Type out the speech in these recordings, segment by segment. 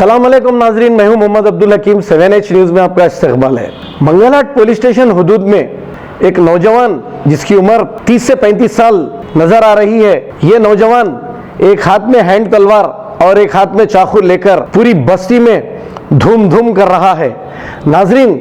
अस्सलाम वालेकुम नाजरीन, मैं हूं मोहम्मद अब्दुल हकीम। 7H न्यूज़ में आपका इस्तकबाल है। मंगलहाट पुलिस स्टेशन हुदूद में एक नौजवान जिसकी उम्र 30 से 35 साल नजर आ रही है, ये नौजवान एक हाथ में हैंड तलवार और एक हाथ में चाकू लेकर पूरी बस्ती में धूम धूम कर रहा है। नाजरीन,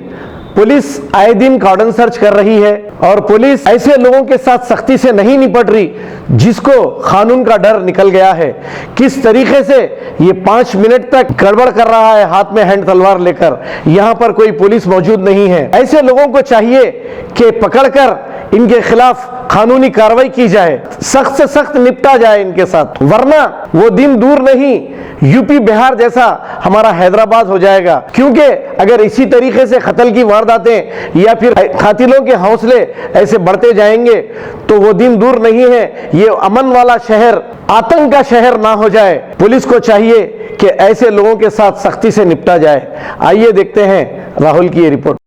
पुलिस आए दिन कॉर्डन सर्च कर रही है और पुलिस ऐसे लोगों के साथ सख्ती से नहीं निपट रही जिसको कानून का डर निकल गया है। किस तरीके से ये 5 मिनट तक गड़बड़ कर रहा है हाथ में हैंड तलवार लेकर, यहां पर कोई पुलिस मौजूद नहीं है। ऐसे लोगों को चाहिए कि पकड़कर इनके खिलाफ कानूनी कार्रवाई की जाए, सख्त से सख्त निपटा जाए इनके साथ, वरना वो दिन दूर नहीं यूपी बिहार जैसा हमारा हैदराबाद हो जाएगा। क्योंकि अगर इसी तरीके से कत्ल की वारदातें या फिर कातिलों के हौसले ऐसे बढ़ते जाएंगे तो वो दिन दूर नहीं है, ये अमन वाला शहर आतंक का शहर ना हो जाए। पुलिस को चाहिए कि ऐसे लोगों के साथ सख्ती से निपटा जाए। आइए देखते हैं राहुल की ये रिपोर्ट।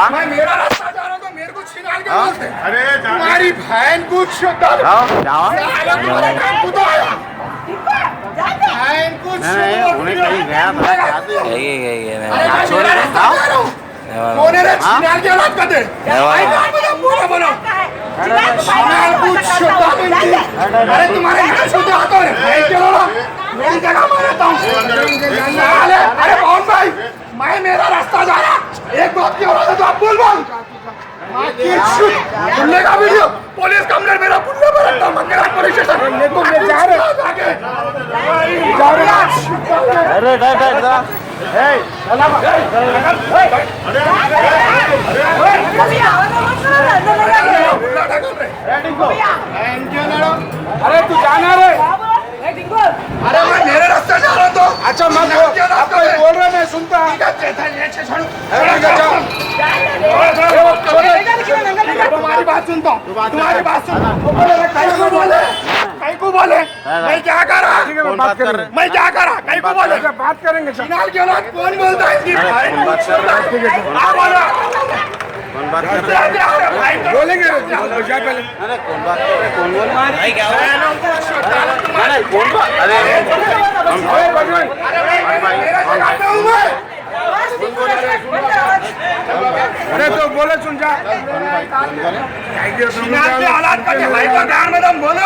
मैं मेरा रास्ता जा रहा हूँ तो मेरे को छिनाल के बोलते। अरे तुम्हारी बहन को अरे तुम्हारे मेरी जगह मारता हूँ। अरे कौन भाई, मैं मेरा रास्ता जा रहा, एक बात की औलाद है तो आप बोल सुनने का वीडियो पुलिस कंप्लेंट मेरा पुलिस पर रखता मंगलहाट पुलिस स्टेशन को मैं जा रहा अरे अरे तू जाना रे, अरे मैं मेरे रास्ते जा रहा तो अच्छा मैं बोल रहा, मैं सुनता तुम्हारी बात सुनता हूँ, तुम्हारी बात सुन कहीं को बोले मैं क्या कर रहा, मैं क्या कर रहा, कहीं को बोले बात करेंगे। फिलहाल के औलाद कौन बोलता है इसकी बोलेंगे पहले। अरे कौन बात कर रहे, कौन बोल रहा है, क्या अरे कौन बात, अरे तो बोले सुन जा हालात का भाई का ध्यान में तुम बोलो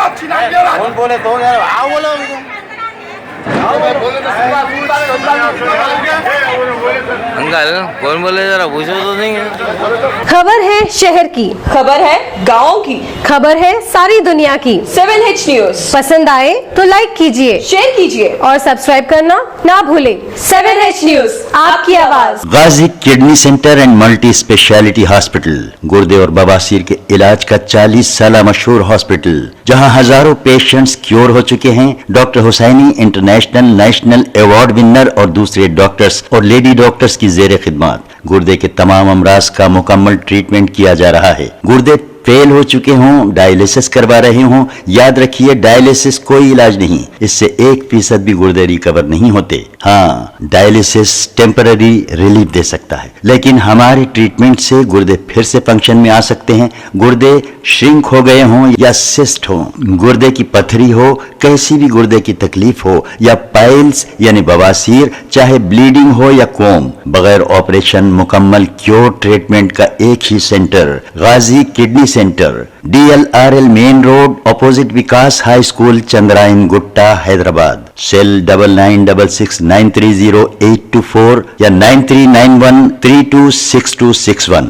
कौन बोले तो यार आओ बोलो अंकल कौन बोले, जरा पूछो तो नहीं है। खबर है शहर की, खबर है गाँव की, खबर है सारी दुनिया की। 7H न्यूज़ पसंद आए तो लाइक कीजिए, शेयर कीजिए और सब्सक्राइब करना ना भूलें। 7H न्यूज़, आपकी आवाज। Ghazi kidney centre and multi speciality hospital, गुर्दे और बवासीर के इलाज का 40 साल मशहूर हॉस्पिटल, जहां हजारों पेशेंट्स क्योर हो चुके हैं। Doctor Husaini international national award winner और दूसरे डॉक्टर्स और लेडी डॉक्टर्स की जेर खिदमत गुर्दे के तमाम अमराज का मुकम्मल ट्रीटमेंट किया जा रहा है। गुर्दे फेल हो चुके हों, डायलिसिस करवा रहे हों, याद रखिए डायलिसिस कोई इलाज नहीं, इससे 1% भी गुर्दे रिकवर नहीं होते। हाँ, डायलिसिस टेम्पररी रिलीफ दे सकता है, लेकिन हमारे ट्रीटमेंट से गुर्दे फिर से फंक्शन में आ सकते हैं। गुर्दे श्रिंक हो गए हों या सिस्ट हो, गुर्दे की पथरी हो, कैसी भी गुर्दे की तकलीफ हो, या पाइल्स यानी बवासीर, चाहे ब्लीडिंग हो या कोम, बगैर ऑपरेशन मुकम्मल क्योर ट्रीटमेंट का एक ही सेंटर, Ghazi kidney centre, DLRL main road, opposite Vikas high school, Chandrayan Gutta, Hyderabad. Cell 9966930824 या 9391326261।